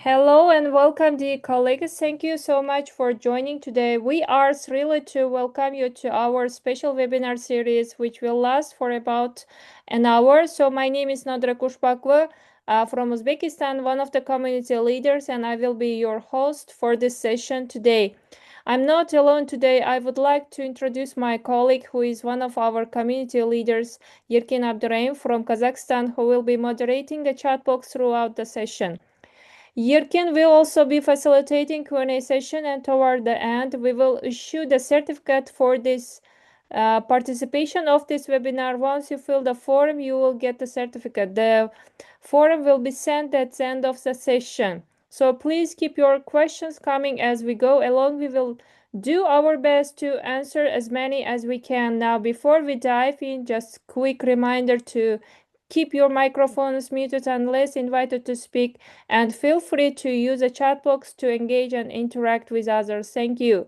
Hello and welcome, dear colleagues. Thank you so much for joining today. We are thrilled to welcome you to our special webinar series, which will last for about an hour. So my name is Nodra Kushbakova from Uzbekistan, one of the community leaders, and I will be your host for this session today. I'm not alone today. I would like to introduce my colleague who is one of our community leaders, Yerkin Abdurrahim from Kazakhstan, who will be moderating the chat box throughout the session. Yerkin will also be facilitating Q&A session, and toward the end, we will issue the certificate for this participation of this webinar. Once you fill the form, you will get the certificate. The form will be sent at the end of the session. So please keep your questions coming as we go along. We will do our best to answer as many as we can. Now, before we dive in, just quick reminder to keep your microphones muted unless invited to speak, and feel free to use the chat box to engage and interact with others. Thank you.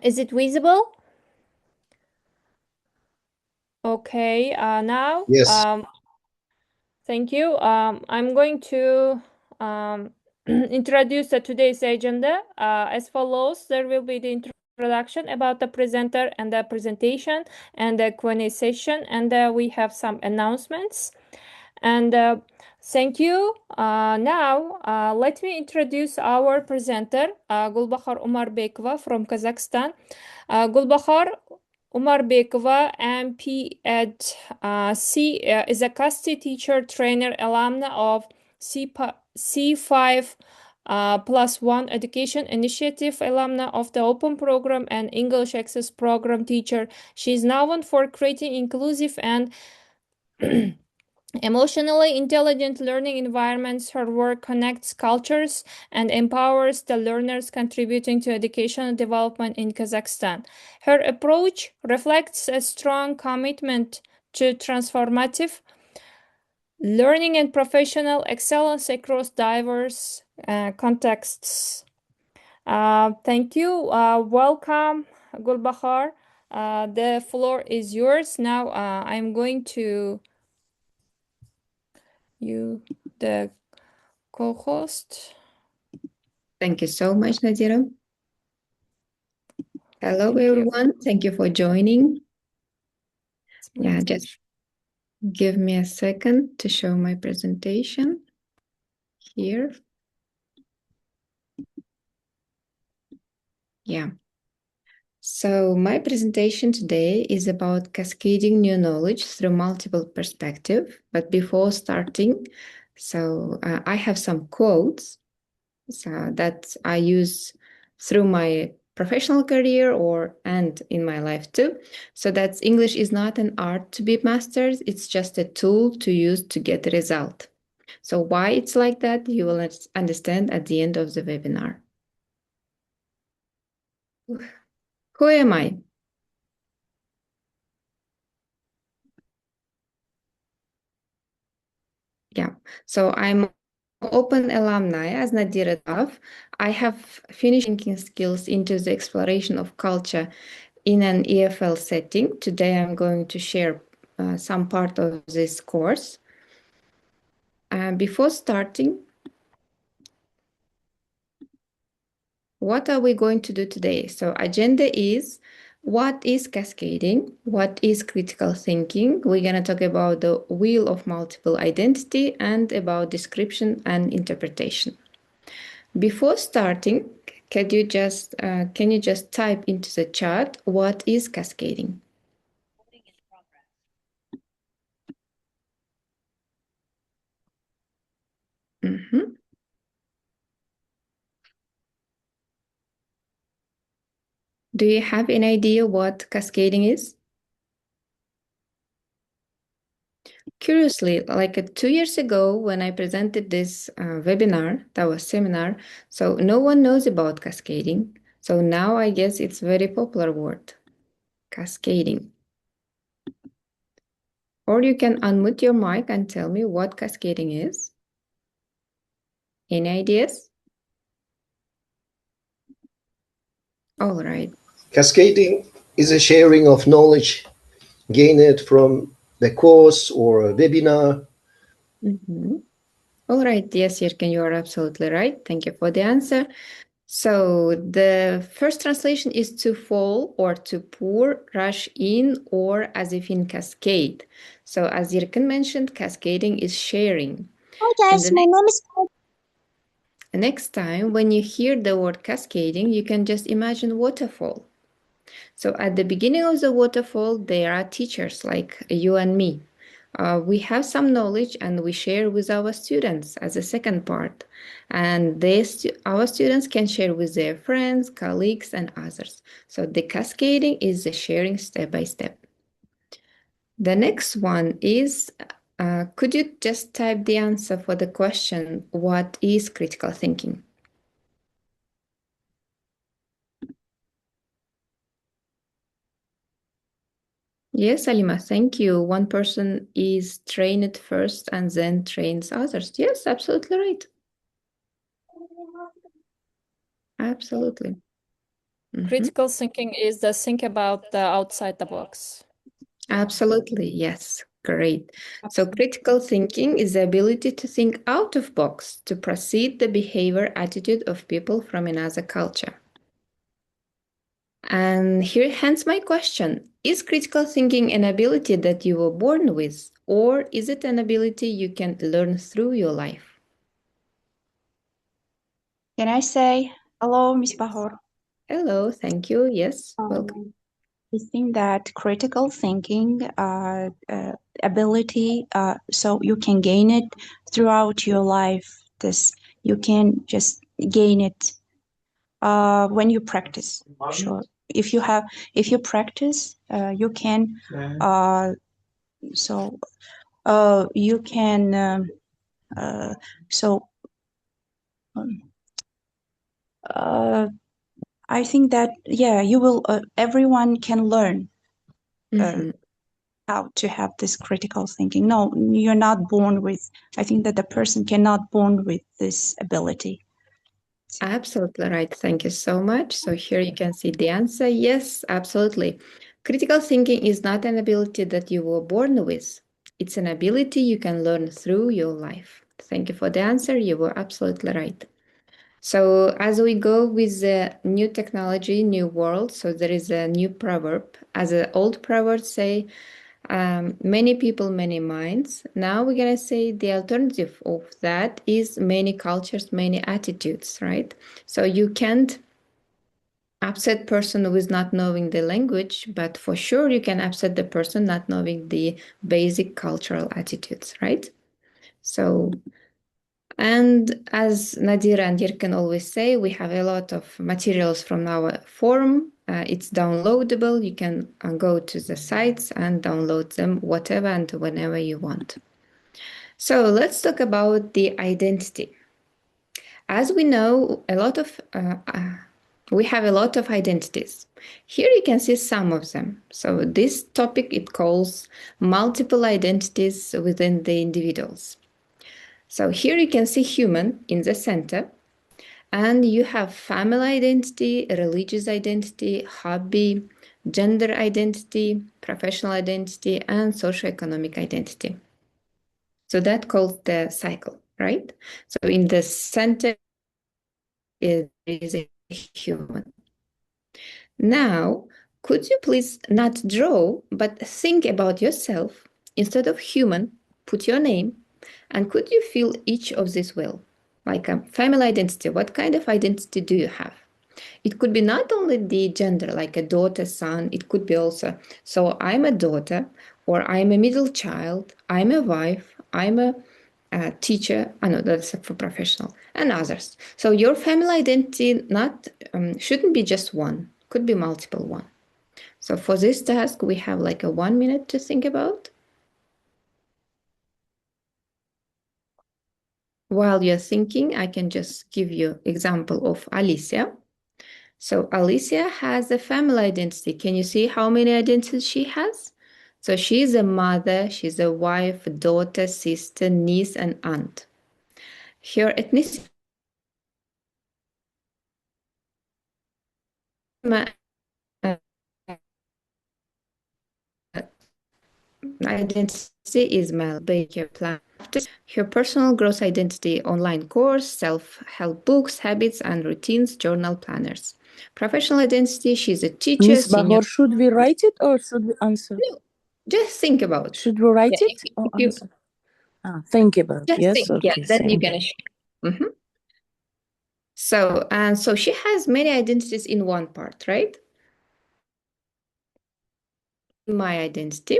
Is it visible? Okay, now. Yes. Thank you. I'm going to introduce today's agenda as follows. There will be the introduction about the presenter and the presentation and the Q&A session, and we have some announcements. And thank you. Now, let me introduce our presenter, Gulbahor Umarbekova from Kazakhstan. Gulbahor Umarbekova, MP at C, is a custody teacher, trainer, alumna of C5+1 Education Initiative, alumna of the Open Program and English Access Program teacher. She is known for creating inclusive and emotionally intelligent learning environments. Her work connects cultures and empowers the learners, contributing to educational development in Kazakhstan. Her approach reflects a strong commitment to transformative learning and professional excellence across diverse contexts. Thank you. Welcome, Gulbahor. The floor is yours. Now I'm going to the co-host. Thank you so much, Nadira. Hello, everyone. Thank you for joining. Yeah, just give me a second to show my presentation here. Yeah. So my presentation today is about cascading new knowledge through multiple perspectives. But before starting, I have some quotes that I use through my professional career and in my life too. So that's English is not an art to be mastered. It's just a tool to use to get a result. So why it's like that, you will understand at the end of the webinar. Who am I? Yeah, so I'm Open alumni as Nadira Daf. I have finished thinking skills into the exploration of culture in an EFL setting. Today I'm going to share some part of this course. Before starting, what are we going to do today? So agenda is what is cascading? What is critical thinking? We're going to talk about the wheel of multiple identity and about description and interpretation. Before starting, can you just type into the chat what is cascading? Mm-hmm. Do you have any idea what cascading is? Curiously, like 2 years ago when I presented this webinar, that was seminar, so no one knows about cascading. So now I guess it's a very popular word, cascading. Or you can unmute your mic and tell me what cascading is. Any ideas? All right. Cascading is a sharing of knowledge gained from the course or a webinar. Mm-hmm. All right. Yes, Yerkin, you are absolutely right. Thank you for the answer. So the first translation is to fall or to pour, rush in, or as if in cascade. So as Yerkin mentioned, cascading is sharing. Hi And guys, my name is next time when you hear the word cascading, you can just imagine waterfall. So at the beginning of the waterfall, there are teachers like you and me. We have some knowledge and we share with our students as a second part. And our students can share with their friends, colleagues, and others. So the cascading is the sharing step by step. The next one is, could you just type the answer for the question, what is critical thinking? Yes, Alima, thank you. One person is trained first and then trains others. Yes, absolutely right. Absolutely. Mhm. Critical thinking is the think about the outside the box. Absolutely, yes. Great. So critical thinking is the ability to think out of box, to perceive the behavior attitude of people from another culture. And here hence my question. Is critical thinking an ability that you were born with, or is it an ability you can learn through your life? Can I say hello, Miss Bahor? Hello, thank you. Yes, welcome. I think that critical thinking ability, so you can gain it throughout your life. This you can just gain it when you practice. Sure, if you practice, you can. So you can. So. I think that yeah, you will. Everyone can learn Mhm. how to have this critical thinking. No, you're not born with. I think that the person cannot born with this ability. Absolutely right. Thank you so much. So here you can see the answer. Yes, absolutely. Critical thinking is not an ability that you were born with. It's an ability you can learn through your life. Thank you for the answer. You were absolutely right. So as we go with the new technology, new world, so there is a new proverb. As the old proverbs say, many people, many minds. Now we're going to say the alternative of that is many cultures, many attitudes, right? So you can't upset person with not knowing the language, but for sure you can upset the person not knowing the basic cultural attitudes, right? So, and as Nadira and Yirkan always say, we have a lot of materials from our forum. It's downloadable. You can go to the sites and download them whatever and whenever you want. So let's talk about the identity. As we know, we have a lot of identities. Here you can see some of them. So this topic it calls multiple identities within the individuals. So here you can see human in the center, and you have family identity, religious identity, hobby, gender identity, professional identity, and socioeconomic identity. So that calls the cycle, right? So in the center is a human. Now, could you please not draw, but think about yourself? Instead of human, put your name, and could you fill each of these well? Like a family identity, what kind of identity do you have? It could be not only the gender, like a daughter, son, it could be also, so I'm a daughter, or I'm a middle child, I'm a wife, I'm a teacher, I know that's for professional, and others. So your family identity not shouldn't be just one, could be multiple one. So for this task, we have like a 1 minute to think about. While you're thinking, I can just give you example of Alicia. So Alicia has a family identity. Can you see how many identities she has? So she's a mother, she's a wife, daughter, sister, niece, and aunt. Her ethnicity identity is male, plan. Her personal growth identity online course, self-help books, habits and routines, journal planners. Professional identity, she's a teacher, Miss senior. Bahor, should we write it or should we answer? No, just think about it. Should we write Yeah, it or if you answer? Think about just yes, think, yeah, okay, then you thank can share. Mhm. So she has many identities in one part, right? My identity.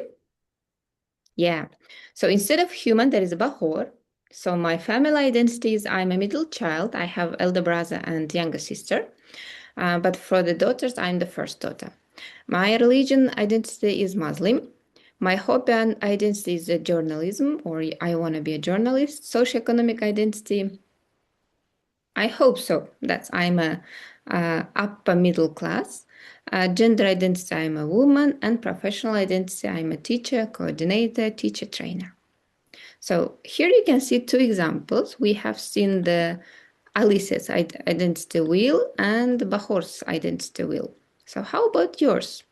Yeah. So instead of human, there is a Bahor. So my family identity is I'm a middle child. I have elder brother and younger sister. But for the daughters, I'm the first daughter. My religion identity is Muslim. My hobby and identity is journalism, or I want to be a journalist. Socioeconomic identity, I hope so. That's I'm a upper middle class. Gender identity, I'm a woman, and professional identity, I'm a teacher, coordinator, teacher trainer. So here you can see two examples. We have seen the Alice's identity wheel and Bahor's identity wheel. So how about yours?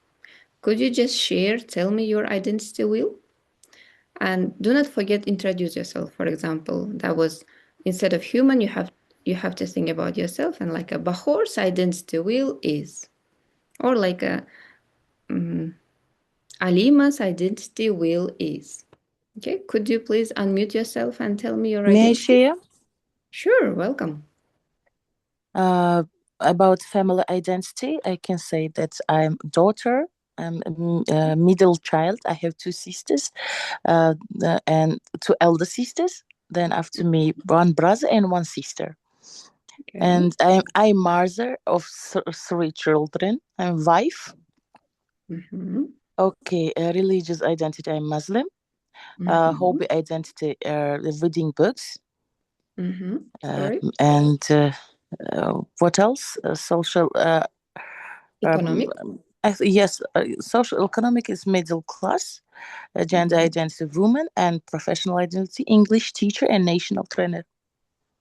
Could you just share, tell me your identity wheel? And do not forget introduce yourself. For example, that was instead of human, you have to think about yourself, and like a Bahor's identity wheel is, or like a Alima's identity wheel is. Okay, could you please unmute yourself and tell me your you. May I identity? share? Sure, welcome. About family identity, I can say that I'm daughter. I'm a middle child. I have two sisters, and two elder sisters. Then after me, one brother and one sister. Okay. And I'm mother of three children. I'm wife. Mhm. Okay, religious identity, I'm Muslim. Mhm. Hobby identity, reading books. Mhm. Sorry. And what else? Social. Economic. Yes, social economic is middle class. Gender identity, woman, and professional identity, English teacher and national trainer.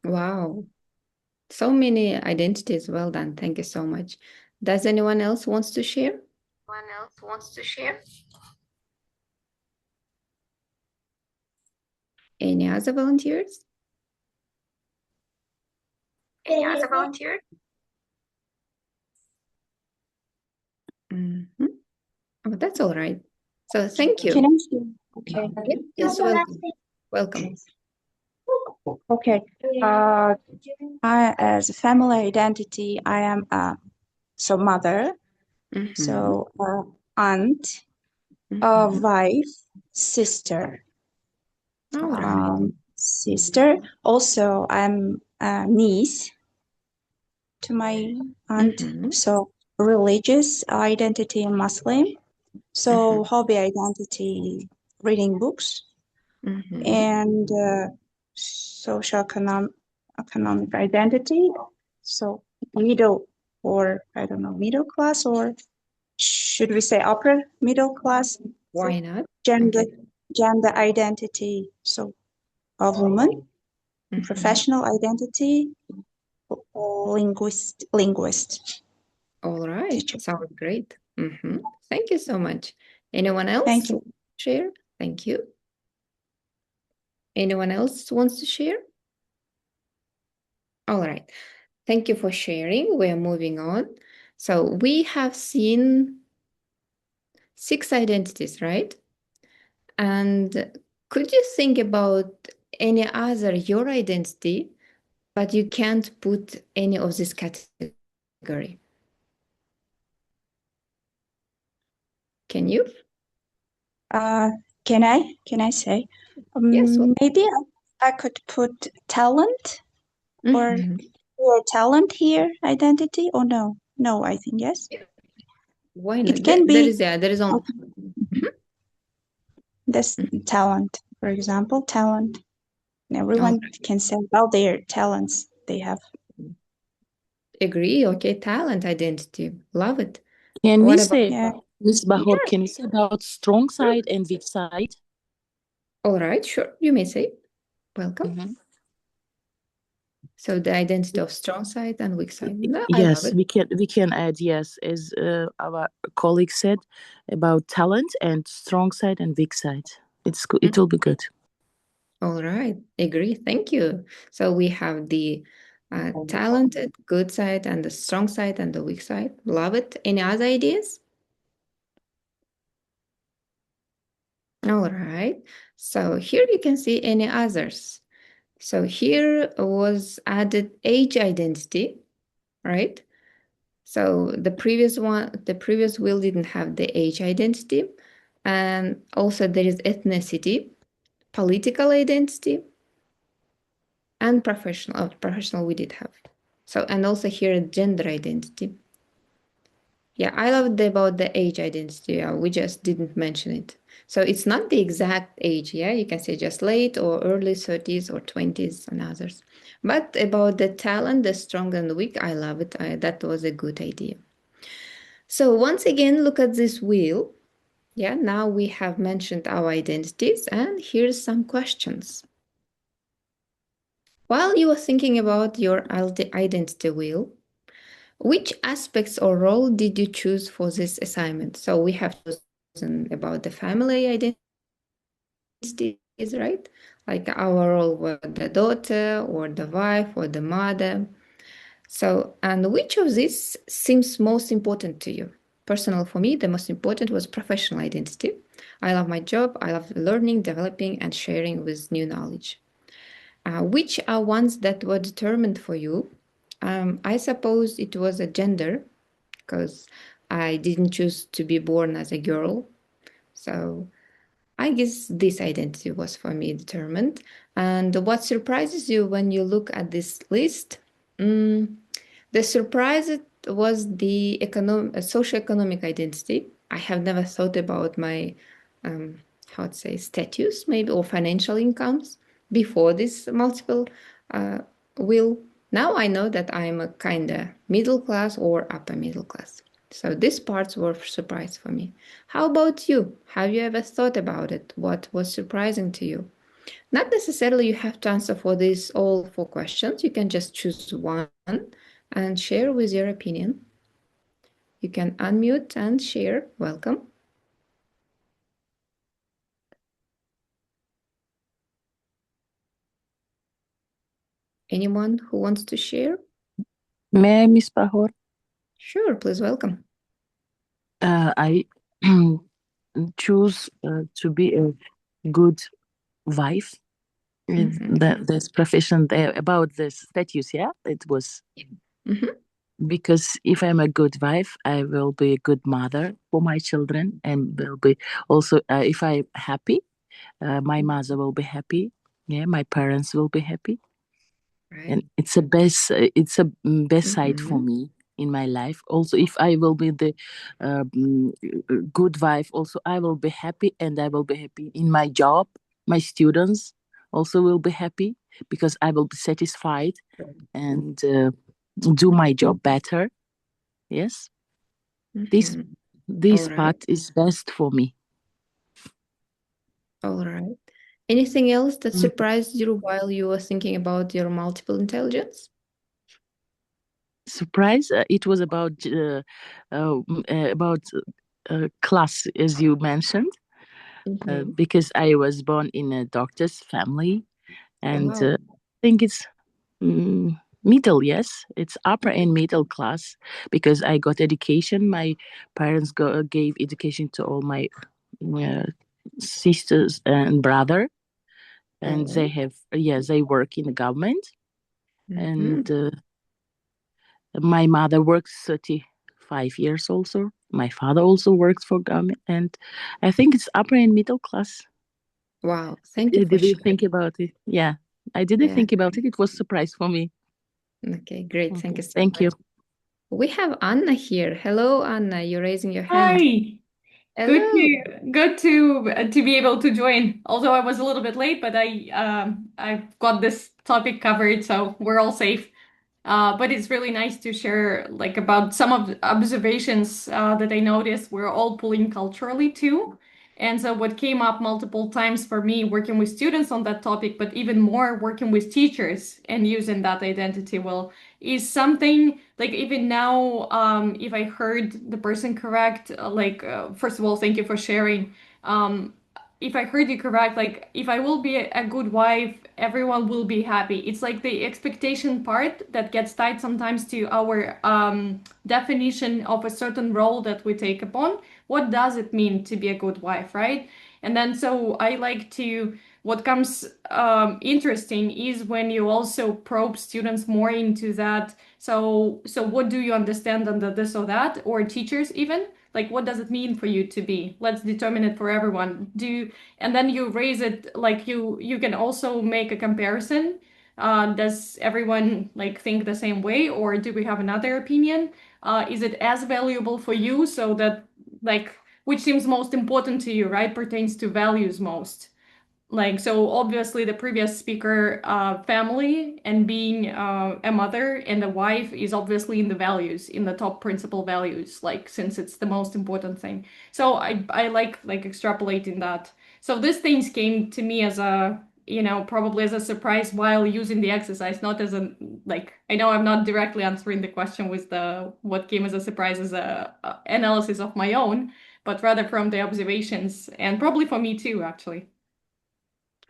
Wow. So many identities. Well done. Thank you so much. Does anyone else wants to share? Any other volunteers? Mhm. Oh, that's all right. So thank you. Can I share? Okay. Yes, welcome. Welcome. Okay. I, as a family identity, I am so mother, Mhm. so aunt, Mhm. wife, sister. All right. Sister. Also, I'm a niece to my aunt. Mhm. So religious identity Muslim. So Mhm. hobby identity reading books Mhm. and social economic identity. So middle or I don't know middle class or should we say upper middle class? Why not? Gender Okay. gender identity. So a woman. Mhm. Professional identity. Linguist. All right. Teacher. Sounds great. Thank you so much. Anyone else Thank you. share? Thank you. Anyone else wants to share? All right. Thank you for sharing. We're moving on. So we have seen 6 identities, right? And could you think about any other your identity, but you can't put any of this category? Can you? Can I say? Yes. Maybe I could put talent or Mhm. your talent here identity or no? No, I think yes. Why It not? can be There is only. this talent, for example, talent. All Everyone can say about their talents they have. right. Agree. Okay. Talent identity. Love it. Can we What about? say, Yeah. Miss Bahor, Yeah. can we say about strong Sure. side and weak side? All right. Sure. You may say. Welcome. Mhm. So the identity of strong side and weak side. No, I love Yes, it. we can add yes, as our colleague said, about talent and strong side and weak side. It will be good. All right, agree. Thank you. So we have the talented, good side, and the strong side, and the weak side. Love it. Any other ideas? All right. So here you can see any others. So here was added age identity, right? So the previous wheel didn't have the age identity. And also there is ethnicity, political identity, and professional. Oh, professional we did have. So, and also here gender identity. Yeah, I loved about the age identity. We just didn't mention it. So it's not the exact age. Yeah, you can say just late or early 30s or 20s and others. But about the talent, the strong and weak, I love it. That was a good idea. So once again, look at this wheel. Yeah, now we have mentioned our identities, and here's some questions. While you are thinking about your identity wheel, which aspects or role did you choose for this assignment? So we have chosen about the family identities, right? Like our role was the daughter or the wife or the mother. So, and which of these seems most important to you? Personal for me, the most important was professional identity. I love my job. I love learning, developing, and sharing with new knowledge. Which are ones that were determined for you? I suppose it was a gender because I didn't choose to be born as a girl. So I guess this identity was for me determined. And what surprises you when you look at this list? The surprise was the socioeconomic identity. I have never thought about my, how to say, status maybe or financial incomes before this multiple will. Now I know that I'm a kind of middle class or upper middle class. So these parts were a surprise for me. How about you? Have you ever thought about it? What was surprising to you? Not necessarily you have to answer for these all four questions. You can just choose one and share with your opinion. You can unmute and share. Welcome. Anyone who wants to share? May I, Miss Bahor? Sure, please welcome. I choose to be a good wife. This profession there about the status, yeah, it was because if I'm a good wife, I will be a good mother for my children, and will be also if I'm happy, my mother will be happy. Yeah, my parents will be happy, and it's a best side for me in my life. Also, if I will be the good wife, also I will be happy, and I will be happy in my job. My students also will be happy because I will be satisfied and do my job better. Yes, this part is best for me. All right. Anything else that surprised you while you were thinking about your multiple intelligence? Surprise! It was about class, as you mentioned, because I was born in a doctor's family, and I think it's middle. Yes, it's upper and middle class because I got education. My parents gave education to all my uh, sisters and brother, and they work in the government, and my mother works 35 years also. My father also works for government, and I think it's upper and middle class. Wow, thank you I for didn't sharing. think about it. Yeah, I didn't think about it. It was a surprise for me. Okay, great. Thank you so Thank you. much. We have Anna here. Hello, Anna. You're raising your hand. Hi. Hello. Good to be able to join. Although I was a little bit late, but I've got this topic covered, so we're all safe. But it's really nice to share like about some of the observations that I noticed. We're all pulling culturally too. And so what came up multiple times for me working with students on that topic, but even more working with teachers and using that identity well, is something like even now, if I heard the person correct, first of all, thank you for sharing. if I heard you correct, like if I will be a good wife, everyone will be happy. It's like the expectation part that gets tied sometimes to our definition of a certain role that we take upon. What does it mean to be a good wife, right? And then so I like to, what comes interesting is when you also probe students more into that. So what do you understand under this or that, or teachers even? Like, what does it mean for you to be? Let's determine it for everyone. And then you raise it, like you can also make a comparison. Does everyone like think the same way, or do we have another opinion? Is it as valuable for you, so that like which seems most important to you, right? Pertains to values most. Like, so obviously the previous speaker, family and being a mother and a wife is obviously in the values, in the top principal values, like since it's the most important thing. So I like extrapolating that. So these things came to me as a, probably as a surprise while using the exercise, not as a, like, I know I'm not directly answering the question with the, what came as a surprise as a analysis of my own, but rather from the observations, and probably for me too, actually.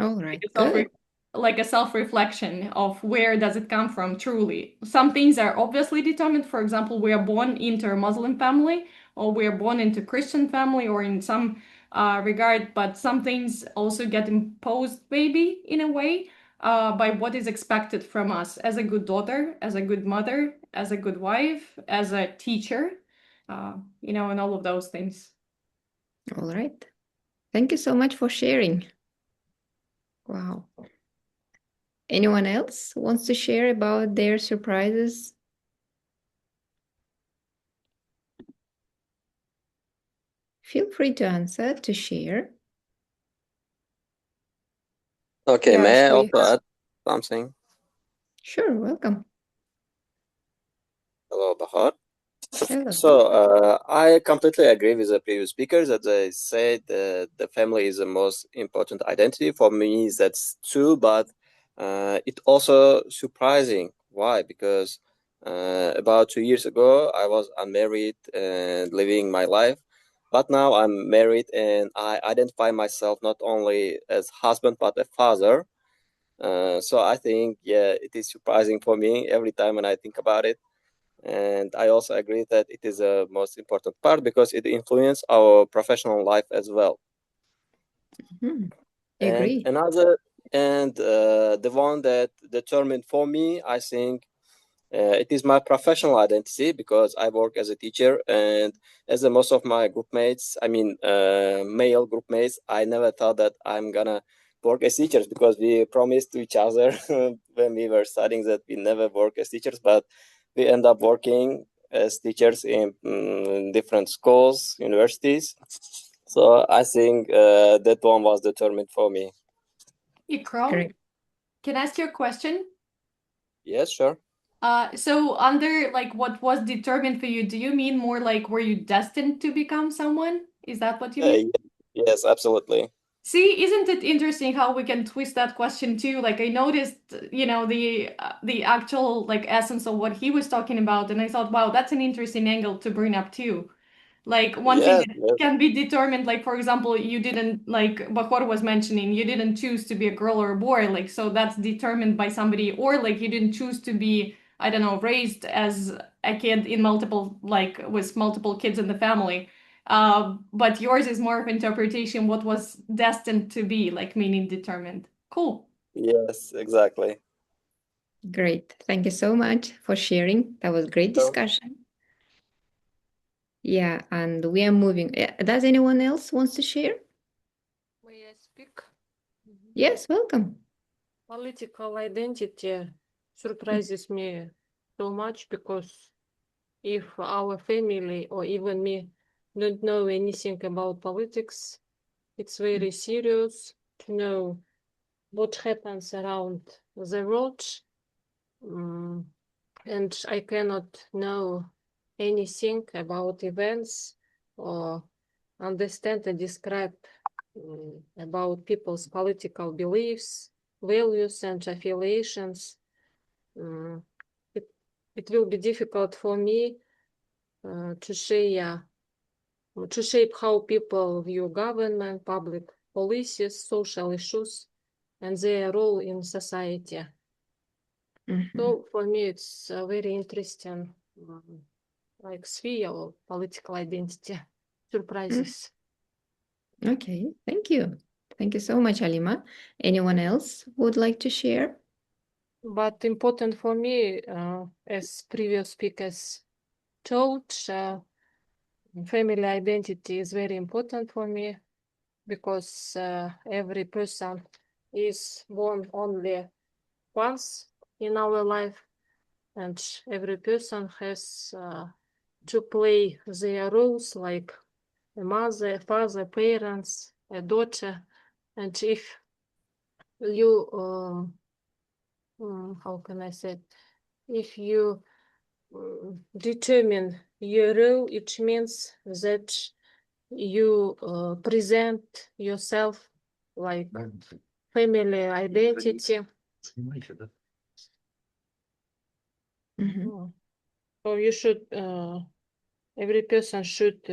All Like right, a good. like a self-reflection of where does it come from truly. Some things are obviously determined. For example, we are born into a Muslim family, or we are born into Christian family, or in some regard, but some things also get imposed maybe in a way by what is expected from us as a good daughter, as a good mother, as a good wife, as a teacher, and all of those things. All right. Thank you so much for sharing. Wow. Anyone else wants to share about their surprises? Feel free to answer, to share. Okay, Yes, may I we also add something? Sure, welcome. Hello, Bahar. Hello. So, I completely agree with the previous speakers that they said the family is the most important identity. For me, that's true, but it also surprising. Why? Because about 2 years ago, I was unmarried and living my life. But now I'm married and I identify myself not only as husband, but a father. So I think, yeah, it is surprising for me every time when I think about it. And I also agree that it is a most important part because it influences our professional life as well. Mhm. And Agree. the one that determined for me, I think, it is my professional identity because I work as a teacher, and as most of my group mates, I mean, male group mates, I never thought that I'm gonna work as teachers because we promised to each other when we were studying that we never work as teachers, but we end up working as teachers in different schools, universities. So I think that one was determined for me. Ikram, Great. can I ask you a question? Yes, sure. So under like what was determined for you, do you mean more like were you destined to become someone? Is that what you mean? Yes, absolutely. See, isn't it interesting how we can twist that question too? Like I noticed, the actual like essence of what he was talking about, and I thought, wow, that's an interesting angle to bring up too. Like one thing Yes, that yes. can be determined, like for example, you didn't, like Bakhor was mentioning, you didn't choose to be a girl or a boy, like so that's determined by somebody, or like you didn't choose to be, I don't know, raised as a kid in multiple, like with multiple kids in the family. But yours is more of interpretation, what was destined to be, like meaning determined. Cool. Yes, exactly. Great. Thank you so much for sharing. That was great So, discussion. Yeah, and we are moving. Does anyone else wants to share? May I speak? Yes, welcome. Political identity surprises me so much because if our family or even me don't know anything about politics, it's very serious to know what happens around the world. And I cannot know anything about events or understand and describe about people's political beliefs, values, and affiliations. Mm, it will be difficult for me to shape how people view government, public policies, social issues, and their role in society. So for me, it's a very interesting, like sphere of political identity surprises. Okay, thank you. Thank you so much, Alima. Anyone else would like to share? But important for me, as previous speakers told, family identity is very important for me because every person is born only once in our life, and every person has to play their roles like a mother, father, parents, a daughter. And if you, how can I say, if you determine your role, it means that you present yourself like family identity. So you should, every person should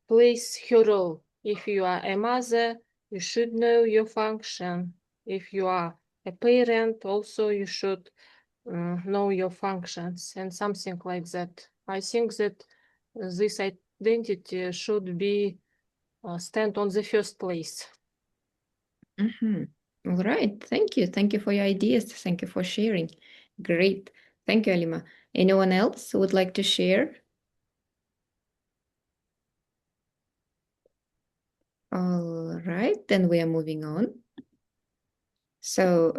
place her role. If you are a mother, you should know your function. If you are a parent, also you should know your functions and something like that. I think that this identity should be stand on the first place. All right, thank you. Thank you for your ideas. Thank you for sharing. Great. Thank you, Alima. Anyone else who would like to share? All right, then we are moving on. So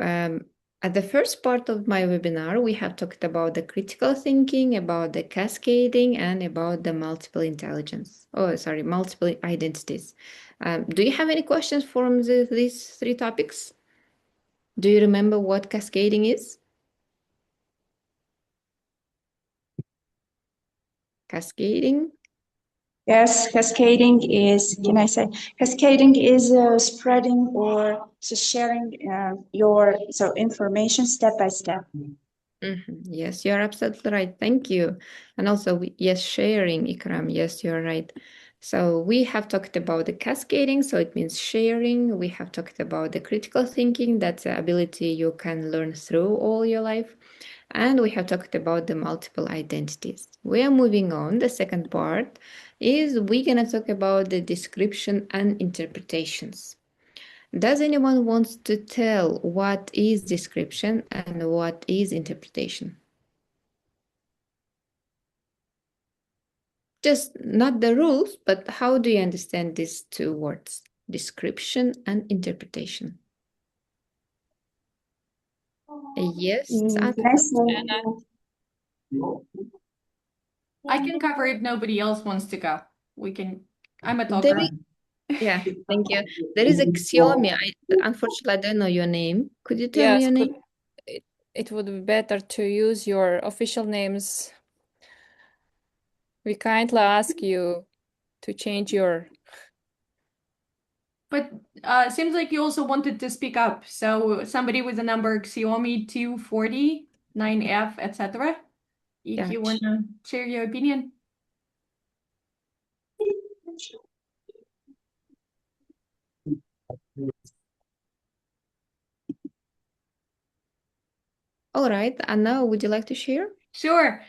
at the first part of my webinar, we have talked about the critical thinking, about the cascading, and about the multiple intelligence. Oh, sorry, multiple identities. Do you have any questions from these three topics? Do you remember what cascading is? Cascading? Yes, cascading is, can I say, cascading is spreading or sharing your information step by step. Yes, you're absolutely right. Thank you. And also, yes, sharing, Ikram. Yes, you're right. So we have talked about the cascading, so it means sharing. We have talked about the critical thinking, that's the ability you can learn through all your life. And we have talked about the multiple identities. We are moving on. The second part is we're going to talk about the description and interpretations. Does anyone want to tell what is description and what is interpretation? Just not the rules, but how do you understand these two words, description and interpretation? Yes, Can I say? I can cover if nobody else wants to go. I'm a talker. Yeah, thank you. There is a Xiaomi. Unfortunately, I don't know your name. Could you tell me your name? It would be better to use your official names. We kindly ask you to change your. But seems like you also wanted to speak up. So somebody with the number Xiaomi 240, 9F, etc. If you want to share your opinion. All right, Anna, would you like to share? Sure.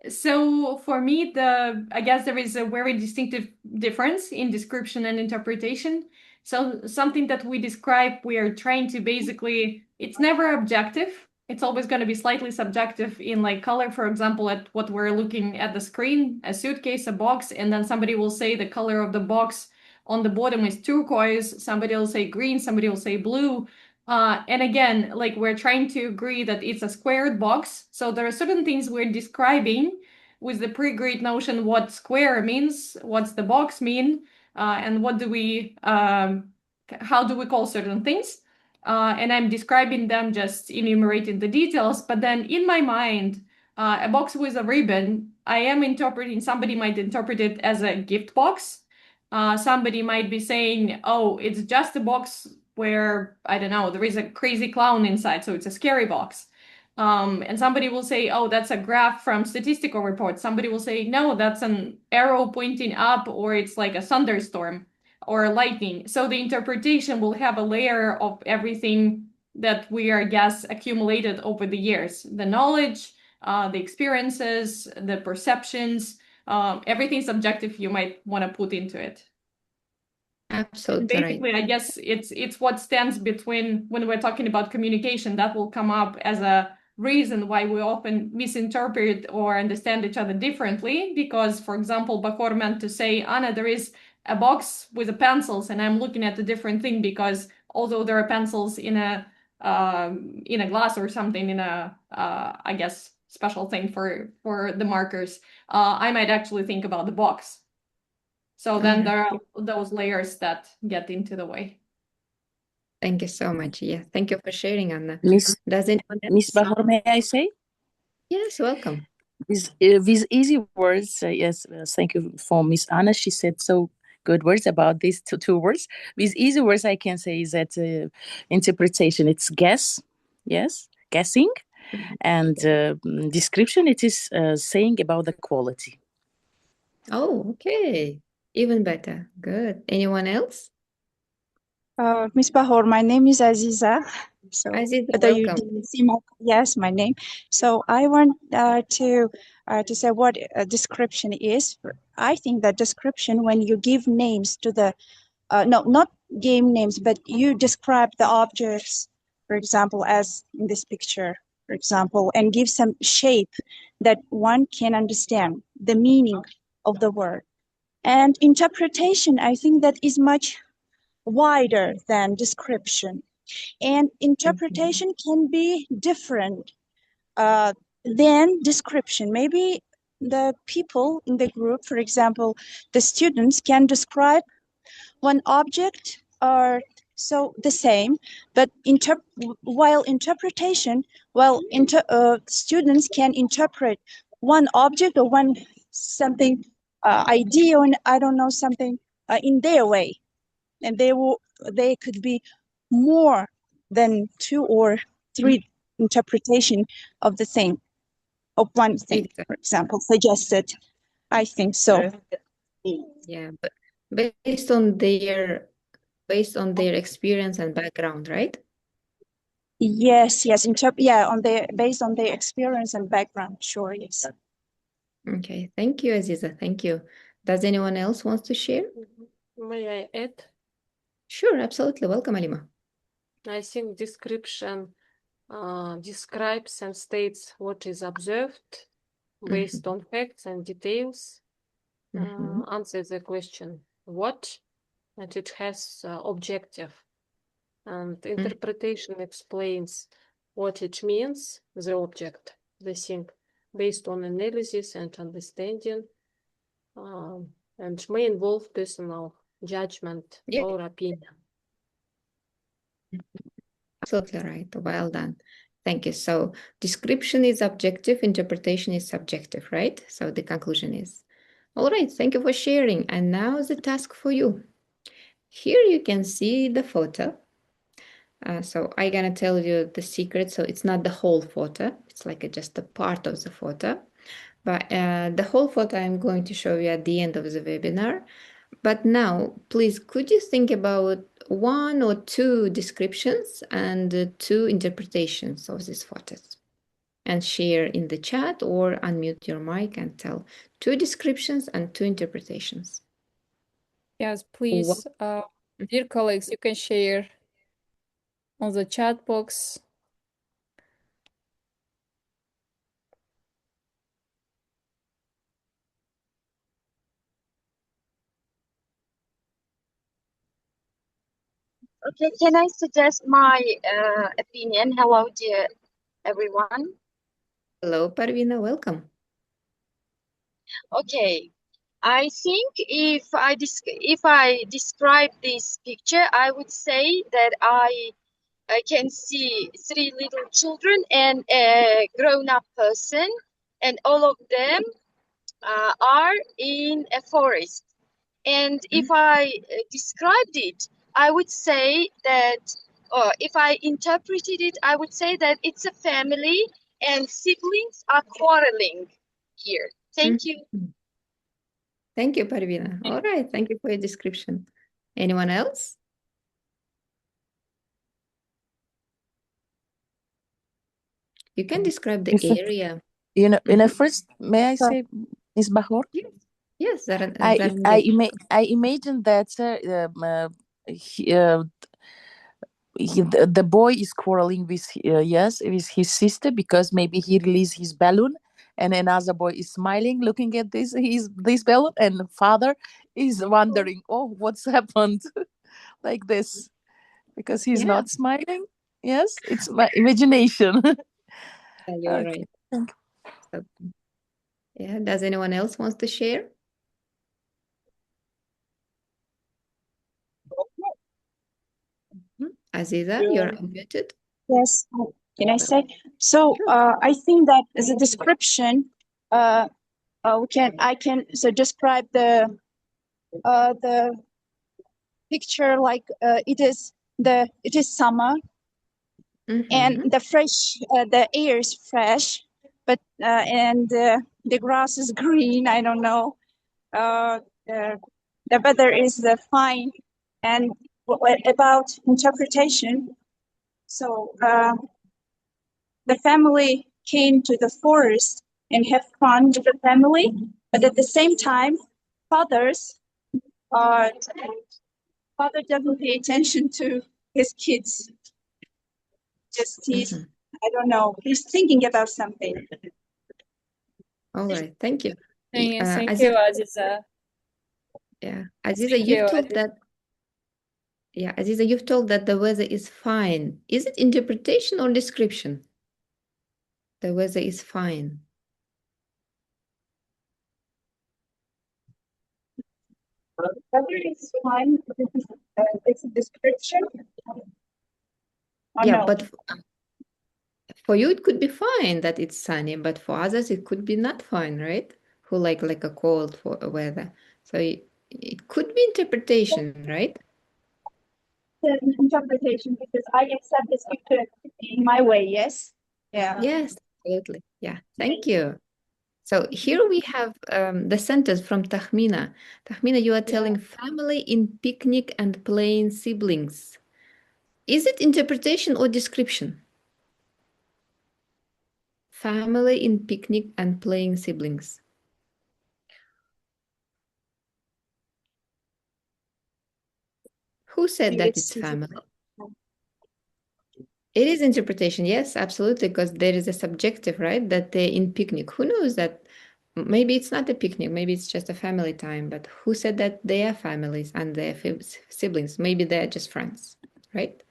So for me, I guess there is a very distinctive difference in description and interpretation. So something that we describe, we are trying to basically, it's never objective. It's always going to be slightly subjective in like color, for example, at what we're looking at the screen, a suitcase, a box, and then somebody will say the color of the box on the bottom is turquoise. Somebody will say green, somebody will say blue. And again, like we're trying to agree that it's a squared box. So there are certain things we're describing with the pre-agreed notion what square means, what's the box mean, and what do we, how do we call certain things? And I'm describing them, just enumerating the details. But then in my mind, a box with a ribbon, I am interpreting, somebody might interpret it as a gift box. Somebody might be saying, oh, it's just a box where, I don't know, there is a crazy clown inside, so it's a scary box. And somebody will say, oh, that's a graph from statistical report. Somebody will say, no, that's an arrow pointing up, or it's like a thunderstorm. or lightning. So the interpretation will have a layer of everything that we are, guess, accumulated over the years. The knowledge, the experiences, the perceptions, everything subjective you might want to put into it. Absolutely right. Basically, I guess it's what stands between, when we're talking about communication, that will come up as a reason why we often misinterpret or understand each other differently. Because, for example, Bahor meant to say, Anna, there is a box with the pencils, and I'm looking at a different thing, because although there are pencils in a glass or something, in a I guess special thing for the markers, I might actually think about the box. So then there are those layers that get into the way. Thank you so much. Yeah, thank you for sharing, Anna. Miss Does anyone Miss else? Bahor, may I say? Yes, welcome. These easy words, yes, thank you for Miss Anna. She said so good words about these two words. These easy words I can say is that interpretation, it's guess, yes, guessing, and description, it is saying about the quality. Oh, okay. Even better. Good. Anyone else? Miss Bahor, my name is Aziza. So Aziza, whether you welcome. didn't see my name. So I want to say what a description is. I think that description, when you give names to the no, not game names, but you describe the objects, for example, as in this picture, for example, and give some shape that one can understand the meaning of the word. And interpretation, I think that is much wider than description. And interpretation can be different than description. Maybe the people in the group, for example, the students can describe one object are so the same, but while students can interpret one object or one something idea, and I don't know, something in their way, and they could be more than 2 or 3 interpretation of the thing, of one thing, Exactly. for example, suggested. I think so. Yeah, but based on their experience and background, right? Yes, based on their experience and background, sure, yes. Okay, thank you, Aziza. Thank you. Does anyone else want to share? May I add? Sure, absolutely. Welcome, Alima. I think description describes and states what is observed based on facts and details. Answers the question what, and it has objective. And interpretation explains what it means, the object, the thing, based on analysis and understanding, and may involve personal judgment or opinion. Absolutely right. Well done. Thank you. So description is objective, interpretation is subjective, right? So the conclusion is, all right, thank you for sharing. And now the task for you. Here you can see the photo. So I'm gonna tell you the secret. So it's not the whole photo. It's like just a part of the photo. But the whole photo I'm going to show you at the end of the webinar. But now, please, could you think about 1 or 2 descriptions and 2 interpretations of these photos? And share in the chat or unmute your mic and tell 2 descriptions and 2 interpretations. Yes, please. Dear colleagues, you can share on the chat box. Okay, can I suggest my opinion? Hello, dear everyone. Hello, Parvina, welcome. Okay, I think if I describe this picture, I would say that I can see 3 little children and a grown-up person, and all of them are in a forest. And if I described it, I would say that, or if I interpreted it, I would say that it's a family and siblings are quarreling here. Thank you. Thank you, Parvina. All right, thank you for your description. Anyone else? You can describe the If it- area. First, may I say, Ms. Bahor? Yes, I imagine that the boy is quarreling with with his sister because maybe he released his balloon, and another boy is smiling looking at this balloon, and the father is wondering, oh, what's happened, like this, because he's Yeah. not smiling. Yes, it's my imagination. You're Okay, right. thank you. So, yeah, does anyone else wants to share? Aziza, you're unmuted. Yes, can I say? So I think that as a description, I can describe the picture like it is summer and the air is fresh, but and the grass is green. I don't know. The weather is fine, and about interpretation. So the family came to the forest and have fun with the family, but at the same time, fathers father doesn't pay attention to his kids. Just I don't know, he's thinking about something. All right, thank you. Thank you, Aziza, Aziza. yeah, Aziza, Thank you've you, told that. Yeah, Aziza, you've told that the weather is fine. Is it interpretation or description? The weather is fine. Weather is fine. It's a description. Yeah, but for you it could be fine that it's sunny, but for others it could be not fine, right? Who like a cold for weather. So it could be interpretation, right? Interpretation, because I accept this picture in my way. Yes. Yeah. Yes, absolutely. Yeah, thank you. So here we have the sentence from Tahmina. Tahmina, you are telling family in picnic and playing siblings. Is it interpretation or description? Family in picnic and playing siblings. Who said that it's family? It is interpretation, yes, absolutely, because there is a subjective, right? That they're in picnic. Who knows that? Maybe it's not a picnic, maybe it's just a family time, but who said that they are families and they're siblings? Maybe they're just friends, right?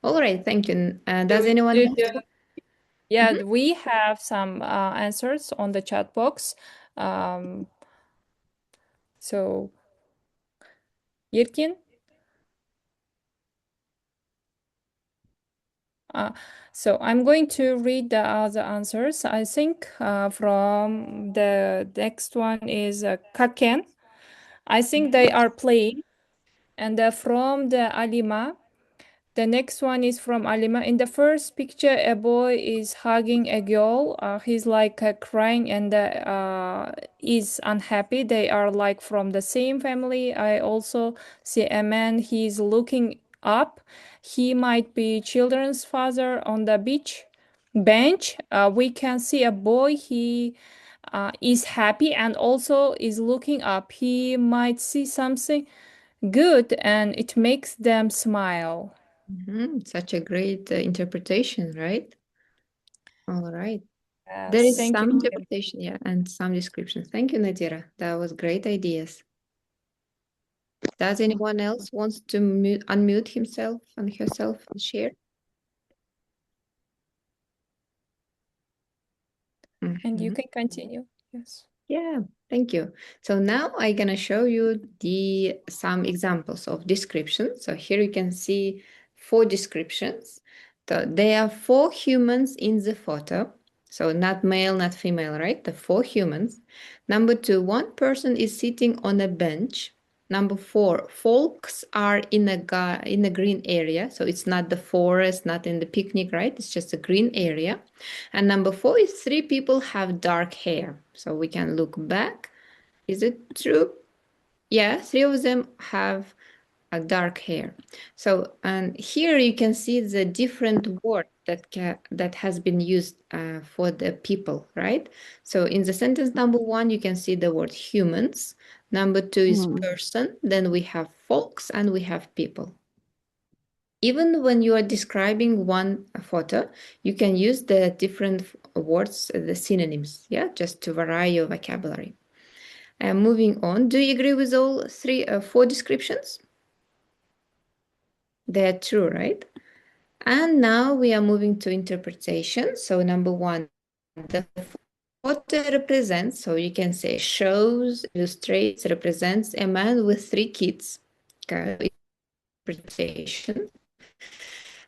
All right, thank you. Does anyone else? Yeah, we have some answers on the chat box. So, Yirkin? So I'm going to read the other answers. I think from the next one is Kaken. I think they are playing. And from the Alima, the next one is from Alima. In the first picture, a boy is hugging a girl. He's like crying and is unhappy. They are like from the same family. I also see a man. He's looking up. He might be children's father on the beach bench. We can see a boy. He is happy and also is looking up. He might see something good and it makes them smile. Such a great interpretation, right? All right. Yes, There is thank some you. interpretation, yeah, and some description. Thank you, Nadira. That was great ideas. Does anyone else wants to unmute himself and herself and share? And you can continue. Yes. Yeah, thank you. So now I'm gonna show you some examples of descriptions. So here you can see 4 descriptions. So there are 4 humans in the photo. So not male, not female, right? The 4 humans. Number 2, one person is sitting on a bench. Number 4, folks are in a green area. So it's not the forest, not in the picnic, right? It's just a green area. And number 4 is 3 people have dark hair. So we can look back. Is it true? Yeah, 3 of them have dark hair. So, and here you can see the different word that has been used for the people, right? So in the sentence number 1, you can see the word humans. Number 2 is person. Then we have folks and we have people. Even when you are describing one photo, you can use the different words, the synonyms, yeah, just to vary your vocabulary. Moving on, do you agree with all 4 descriptions? They're true, right? And now we are moving to interpretation. So number 1, the photo represents, so you can say shows, illustrates, represents a man with 3 kids. Okay, interpretation.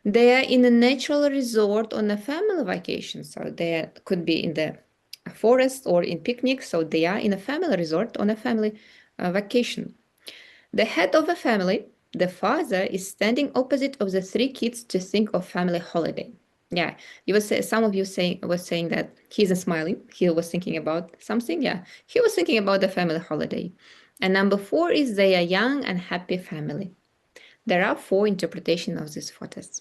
They are in a natural resort on a family vacation. So they could be in the forest or in picnic. So they are in a family resort on a family vacation. The head of a family, the father, is standing opposite of the 3 kids to think of family holiday. Yeah, some of you was saying that he isn't smiling. He was thinking about something. Yeah, he was thinking about the family holiday. And number 4 is they are young and happy family. There are 4 interpretations of these photos.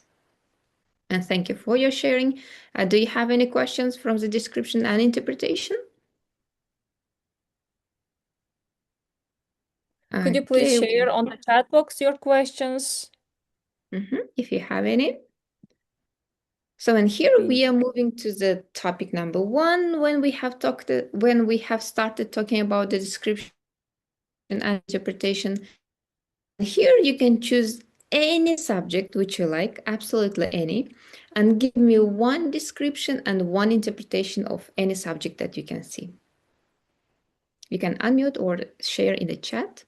And thank you for your sharing. Do you have any questions from the description and interpretation? Could you please Okay. share on the chat box your questions? If you have any. So, and here we are moving to the topic number 1 when we have started talking about the description and interpretation. Here you can choose any subject which you like, absolutely any, and give me one description and one interpretation of any subject that you can see. You can unmute or share in the chat.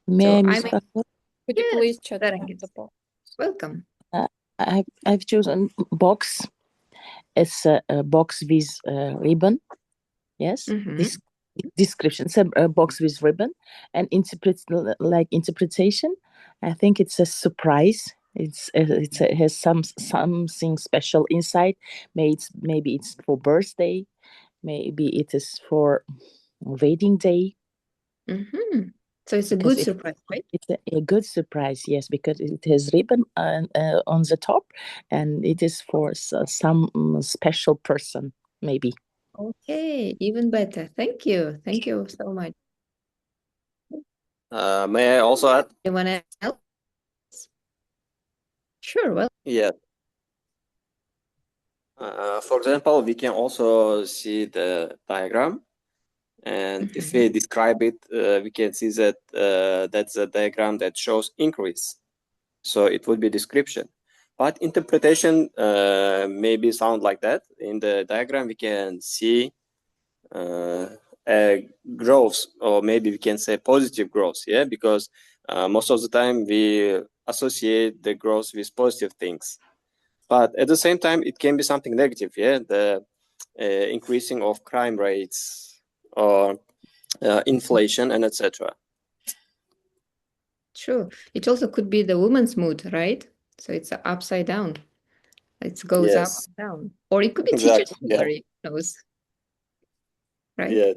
May I Could you please chat on the box? Welcome. I've chosen box. It's a box with ribbon. Yes, this description. It's a box with ribbon, and interpretation. I think it's a surprise. It has something special inside. Maybe it's for birthday. Maybe it is for wedding day. So it's a good surprise, right? It's a good surprise, yes, because it has ribbon on the top, and it is for some special person, maybe. Okay, even better. Thank you. Thank you so much. May I also add? Anyone else? Sure. Well. Yeah. For example, we can also see the diagram, and if we describe it, we can see that that's a diagram that shows increase. So it would be description. But interpretation maybe sound like that. In the diagram, we can see a growth, or maybe we can say positive growth, yeah, because most of the time we associate the growth with positive things. But at the same time, it can be something negative, yeah, the increasing of crime rates or inflation and etc. True. It also could be the woman's mood, right? So it's upside down. It goes up and down. Or it could be teacher's salary. Who knows? Right? Yeah.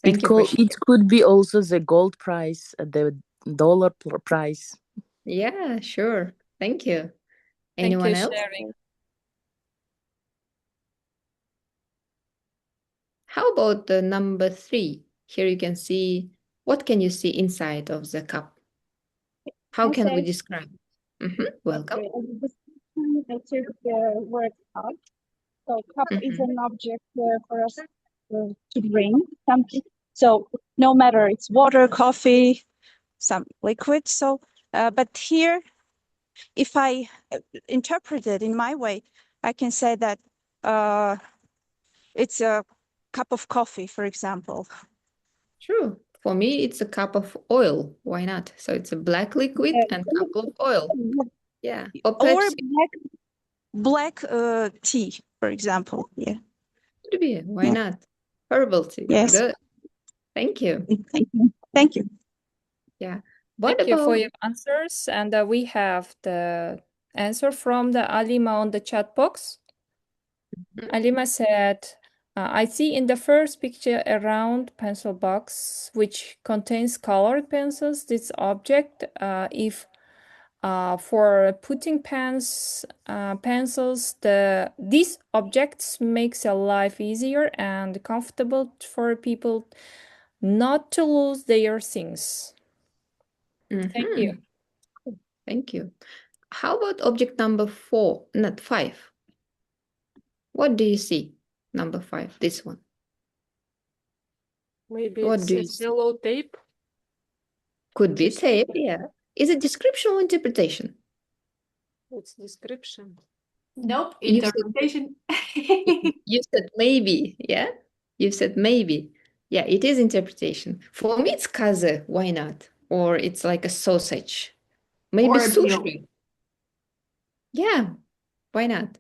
Thank you for sharing. It could be also the gold price, the dollar price. Yeah, sure. Thank you. Thank Anyone you else? sharing. How about the number 3? Here you can see, what can you see inside of the cup? How can we describe? Welcome. Okay. I took the word cup. So cup is an object for us to drink something. So no matter it's water, coffee, some liquid. So, but here, if I interpret it in my way, I can say that it's a cup of coffee, for example. True. For me, it's a cup of oil. Why not? So it's a black liquid and cup of oil. Yeah. Or black tea, for example. Yeah. Could be. Why not? Herbal tea. Yes. Good. Thank you. Thank you. Yeah. Thank you for your answers. And we have the answer from the Alima on the chat box. Alima said, I see in the first picture a round pencil box which contains colored pencils. This object, if for putting pencils, these objects makes a life easier and comfortable for people not to lose their things. Thank you. Thank you. How about object number 4, not 5? What do you see? Number 5, this one. Maybe What it's do a you see? yellow tape. Could be tape, yeah. Is it description or interpretation? It's description. Nope, You said- interpretation. You said maybe, yeah? You said maybe. Yeah, it is interpretation. For me, it's kaze. Why not? Or it's like a sausage. Maybe Or a deal. sushi. Yeah, why not?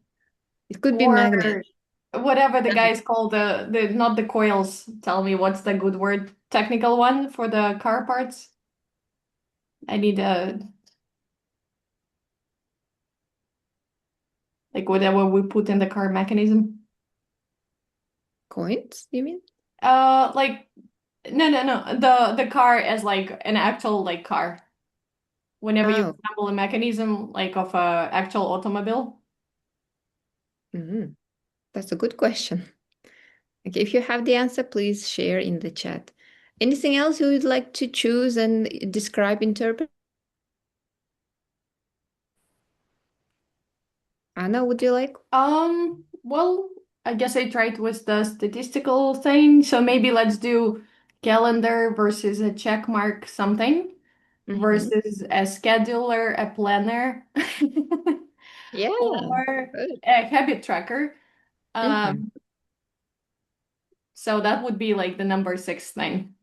It could be Or magnet. whatever the guys call the not the coils. Tell me what's the good word, technical one for the car parts. I need a like whatever we put in the car mechanism. Coins, you mean? Like no. The car as like an actual like car. Whenever you Oh. assemble a mechanism like of a actual automobile. That's a good question. Okay, if you have the answer, please share in the chat. Anything else you would like to choose and describe, interpret? Anna, would you like? Well, I guess I tried with the statistical thing, so maybe let's do calendar versus a check mark something versus a scheduler, a planner, Yeah. or Good. a habit tracker. So that would be like the number 6 thing.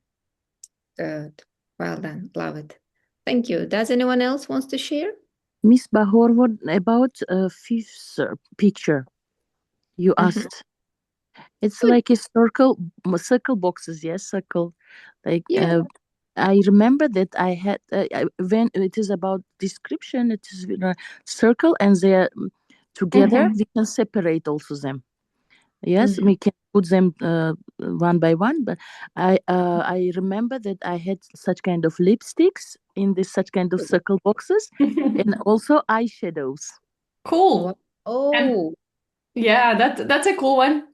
Good. Well done. Love it. Thank you. Does anyone else wants to share? Miss Bahor, what about fifth picture you asked? It's Good. like a circle boxes, yes, circle. Like Yeah. I remember that I had when it is about description, it is circle and they're together. We can separate also them. Yes, we can put them one by one. But I remember that I had such kind of lipsticks in this such kind of circle boxes, and also eyeshadows. Cool. Oh. And yeah, that's a cool one.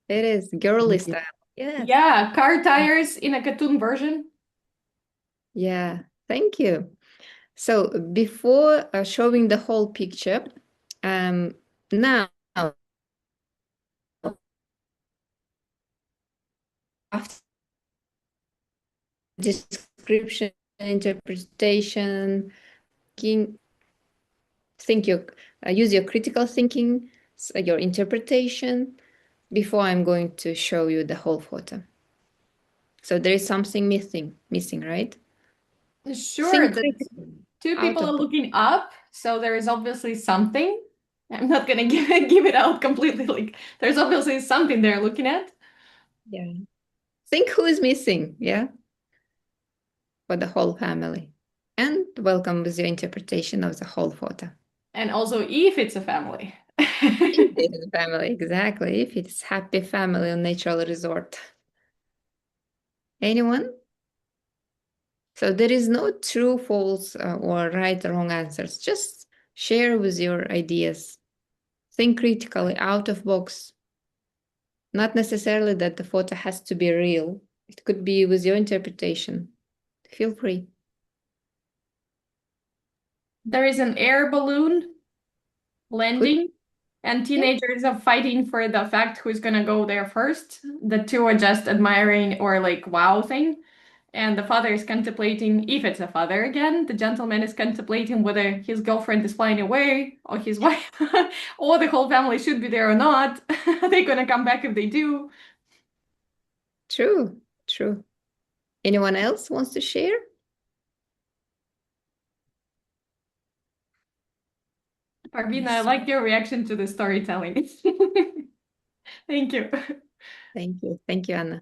It is girly style. Yes. Yeah, car tires in a cartoon version. Yeah, thank you. So before showing the whole picture, now after description, interpretation, use your critical thinking, your interpretation, before I'm going to show you the whole photo. So there is something missing, right? Sure, Think the two out people of are the- looking up, so there is obviously something. I'm not gonna give it out completely. Like there's obviously something they're looking at. Yeah. Think who is missing, yeah? For the whole family. And welcome with your interpretation of the whole photo. And also if it's a family. If it is a family, exactly. If it's happy family on natural resort. Anyone? So there is no true, false, or right or wrong answers. Just share with your ideas. Think critically, out of box. Not necessarily that the photo has to be real. It could be with your interpretation. Feel free. There is an air balloon landing, and teenagers are fighting for the fact who's gonna go there first. The two are just admiring or like wow thing. And the father is contemplating, if it's a father again, the gentleman is contemplating whether his girlfriend is flying away or his wife, or the whole family should be there or not. Are they gonna come back if they do? True, true. Anyone else wants to share? Parvina, I like your reaction to the storytelling. Thank you. Thank you. Thank you, Anna.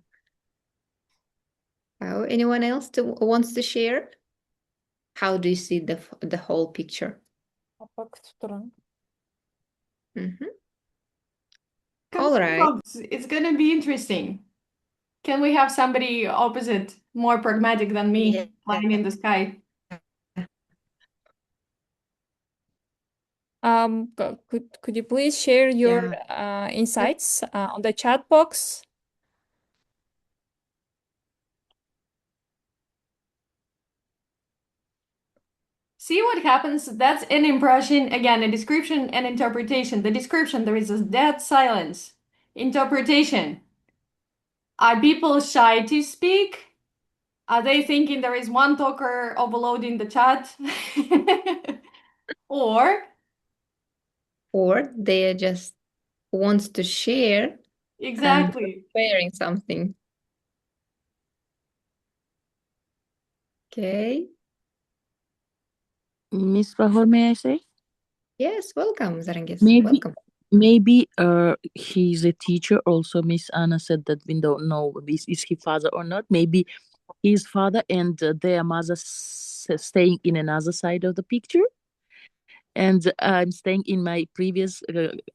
Oh, anyone else wants to share? How do you see the whole picture? Oh, All right. It's gonna be interesting. Can we have somebody opposite, more pragmatic than me, Yeah. flying in the sky? Could you please share your insights on the chat box? See what happens? That's an impression, again, a description and interpretation. The description, there is a dead silence. Interpretation. Are people shy to speak? Are they thinking there is one talker overloading the chat? Or they just wants to share exactly. sharing something. Okay. Miss Bahor, may I say? Yes, welcome, Zarangis. Maybe Welcome. maybe he's a teacher also. Miss Anna said that we don't know is he father or not. Maybe his father and their mother staying in another side of the picture, and I'm staying in my previous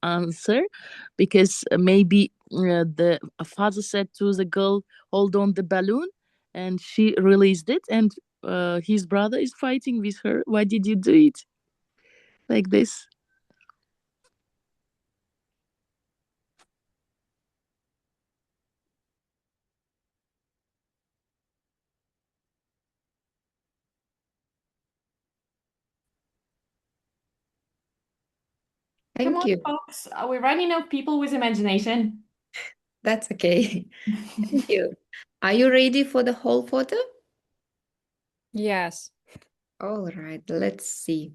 answer because maybe the father said to the girl, hold on the balloon, and she released it, and his brother is fighting with her. Why did you do it like this? Come Thank on, you. folks. Are we running out of people with imagination? That's okay. Thank you. Are you ready for the whole photo? Yes. All right, let's see.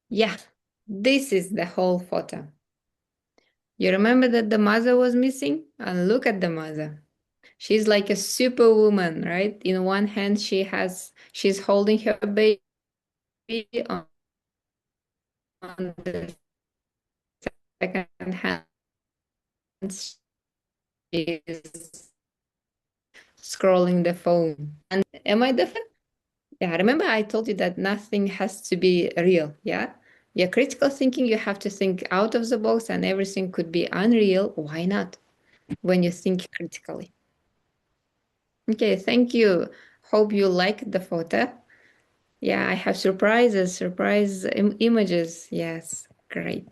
Yeah, this is the whole photo. You remember that the mother was missing? And look at the mother. She's like a superwoman, right? In one hand, she's holding her baby. On the second hand, she's scrolling the phone. And am I different? Yeah, remember I told you that nothing has to be real, yeah? Yeah, critical thinking, you have to think out of the box and everything could be unreal. Why not? When you think critically. Okay, thank you. Hope you liked the photo. Yeah, I have surprise images. Yes, great.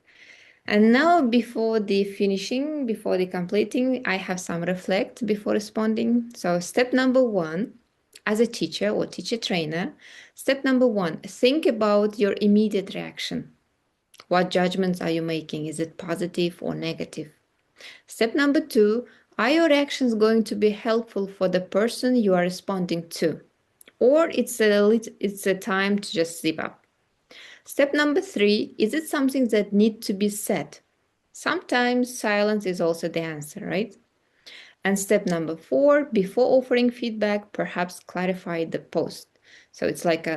And now before the finishing, before the completing, I have some reflect before responding. So step number 1, as a teacher or teacher trainer, step number 1, think about your immediate reaction. What judgments are you making? Is it positive or negative? Step number 2, are your reactions going to be helpful for the person you are responding to? Or it's a time to just zip up. Step number 3, is it something that needs to be said? Sometimes silence is also the answer, right? And step number 4, before offering feedback, perhaps clarify the post. So it's like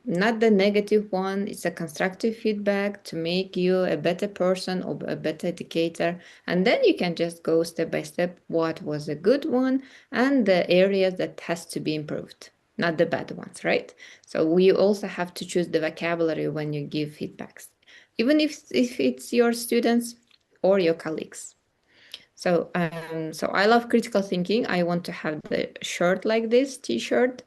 not the negative one, it's a constructive feedback to make you a better person or a better educator. And then you can just go step by step, what was a good one and the areas that has to be improved, not the bad ones, right? So we also have to choose the vocabulary when you give feedbacks, even if it's your students or your colleagues. So I love critical thinking. I want to have the shirt like this, t-shirt.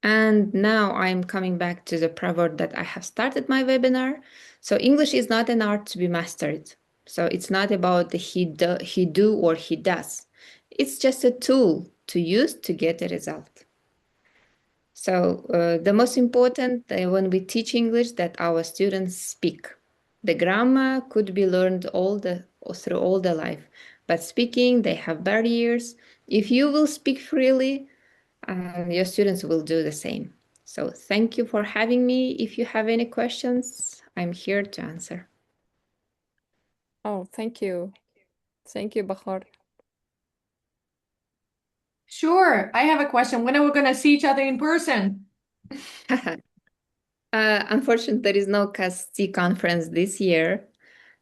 And now I'm coming back to the proverb that I have started my webinar. So English is not an art to be mastered. So it's not about the he do or he does. It's just a tool to use to get a result. So the most important when we teach English that our students speak. The grammar could be learned through all the life, but speaking, they have barriers. If you will speak freely, your students will do the same. So thank you for having me. If you have any questions, I'm here to answer. Oh, thank you. Thank you, Bahar. Sure. I have a question. When are we going to see each other in person? Unfortunately, there is no CAST conference this year.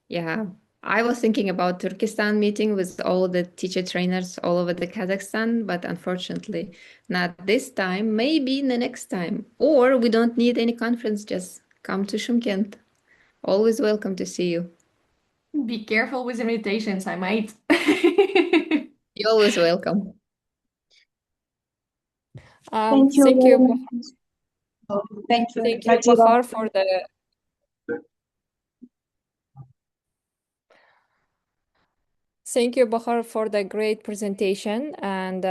Yeah, I was thinking about Turkestan meeting with all the teacher trainers all over the Kazakhstan, but unfortunately not this time, maybe in the next time. Or we don't need any conference, just come to Shymkent. Always welcome to see you. Be careful with invitations, I might. You're always welcome. Thank you Thank very you. much. Thank you, Thank you, Atira. Bahar, for the great presentation. And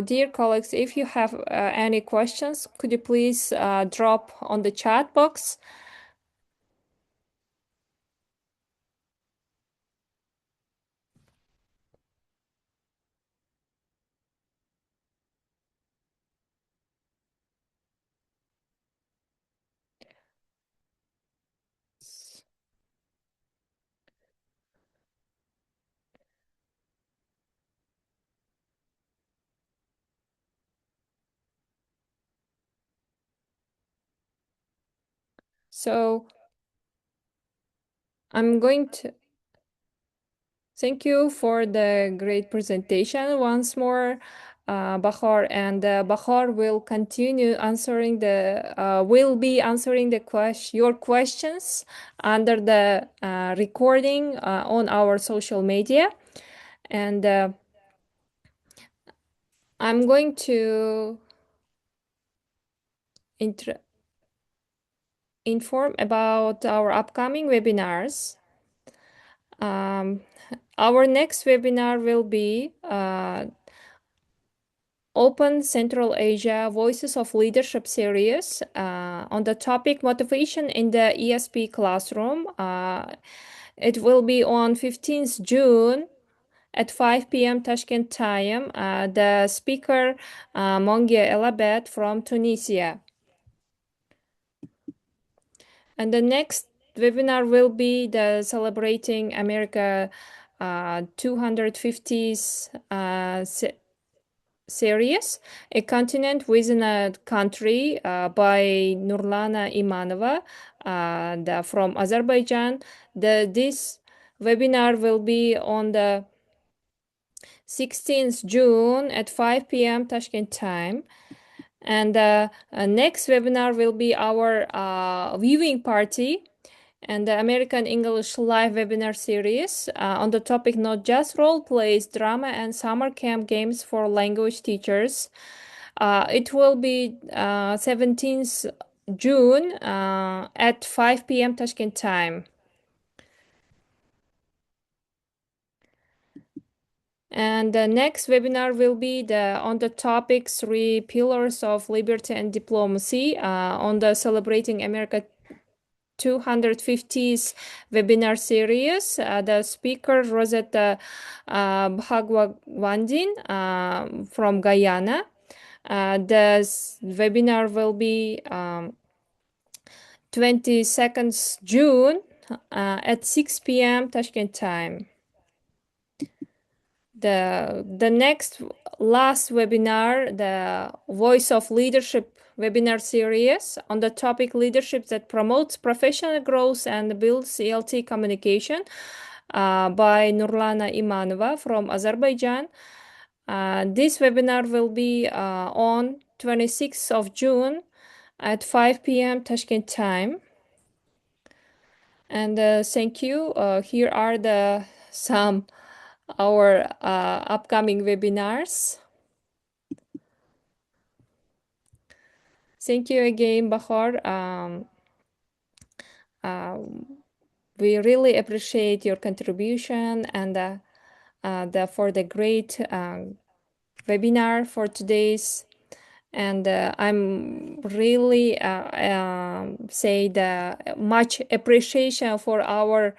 dear colleagues, if you have any questions, could you please drop on the chat box? So I'm going to thank you for the great presentation once more, Bahar, and Bahar will continue answering will be answering your questions under the recording on our social media, and I'm going to inform about our upcoming webinars. Our next webinar will be Open Central Asia Voices of Leadership series on the topic Motivation in the ESP Classroom. It will be on 15th June at 5 p.m. Tashkent time. The speaker, Mongia Elabed from Tunisia. And the next webinar will be the Celebrating America 250s series, A Continent Within a Country by Nurlana Imanova from Azerbaijan. This webinar will be on the 16th June at 5 p.m. Tashkent time. And next webinar will be our viewing party and the American English live webinar series on the topic Not Just Role Plays, Drama and Summer Camp Games for Language Teachers. It will be 17th June at 5 p.m. Tashkent time. And the next webinar will be on the topic 3 Pillars of Liberty and Diplomacy on the Celebrating America 250s webinar series. The speaker Rosetta Bhagwandin from Guyana. The webinar will be 22nd June at 6 p.m. Tashkent time. The next last webinar, the Voice of Leadership webinar series on the topic Leadership that Promotes Professional Growth and Builds ELT Communication by Nurlana Imanova from Azerbaijan. This webinar will be on 26th of June at 5 p.m. Tashkent time. And thank you. Here are some our upcoming webinars. Thank you again, Bahar. We really appreciate your contribution and for the great webinar for today's. And I'm really say the much appreciation for our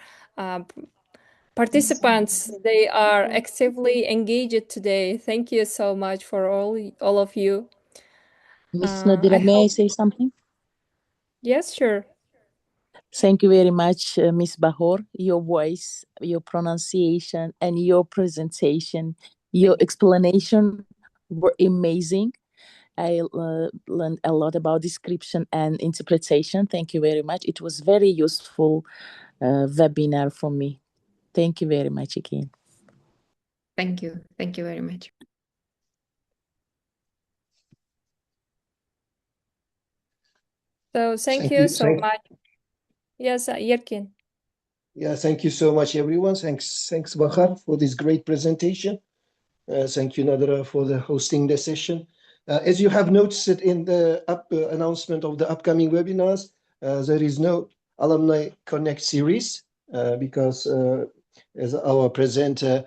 participants. They are actively engaged today. Thank you so much for all of you. Miss Nadira, may I say something? Yes, sure. Thank you very much, Miss Bahor. Your voice, your pronunciation, and your presentation, your explanation were amazing. I learned a lot about description and interpretation. Thank you very much. It was very useful webinar for me. Thank you very much again. Thank you. Thank you very much. So thank you so much. Yes, Yerkin. Yeah, thank you so much, everyone. Thanks, Bahar, for this great presentation. Thank you, Nadra, for the hosting the session. As you have noticed in the announcement of the upcoming webinars, there is no Alumni Connect series because as our presenter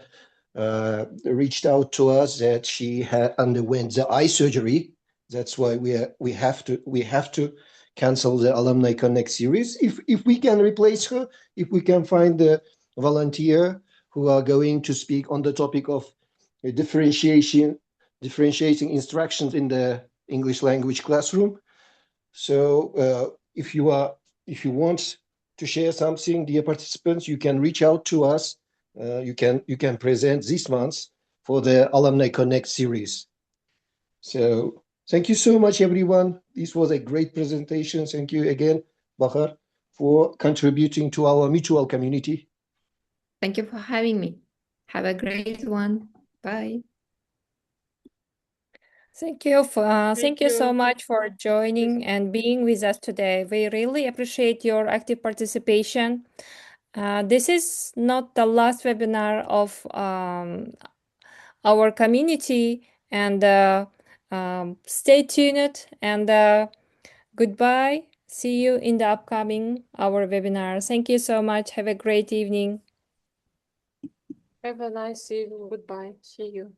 reached out to us that she had underwent the eye surgery. That's why we have to cancel the Alumni Connect series. If we can replace her, if we can find the volunteer who are going to speak on the topic of differentiating instructions in the English language classroom. So if you want to share something, dear participants, you can reach out to us. You can present this month for the Alumni Connect series. So thank you so much, everyone. This was a great presentation. Thank you again, Bahar, for contributing to our mutual community. Thank you for having me. Have a great one. Bye. Thank you thank you so you. much for joining and being with us today. We really appreciate your active participation. This is not the last webinar of our community, and stay tuned, and goodbye. See you in the upcoming our webinar. Thank you so much. Have a great evening. Have a nice evening. Goodbye. See you.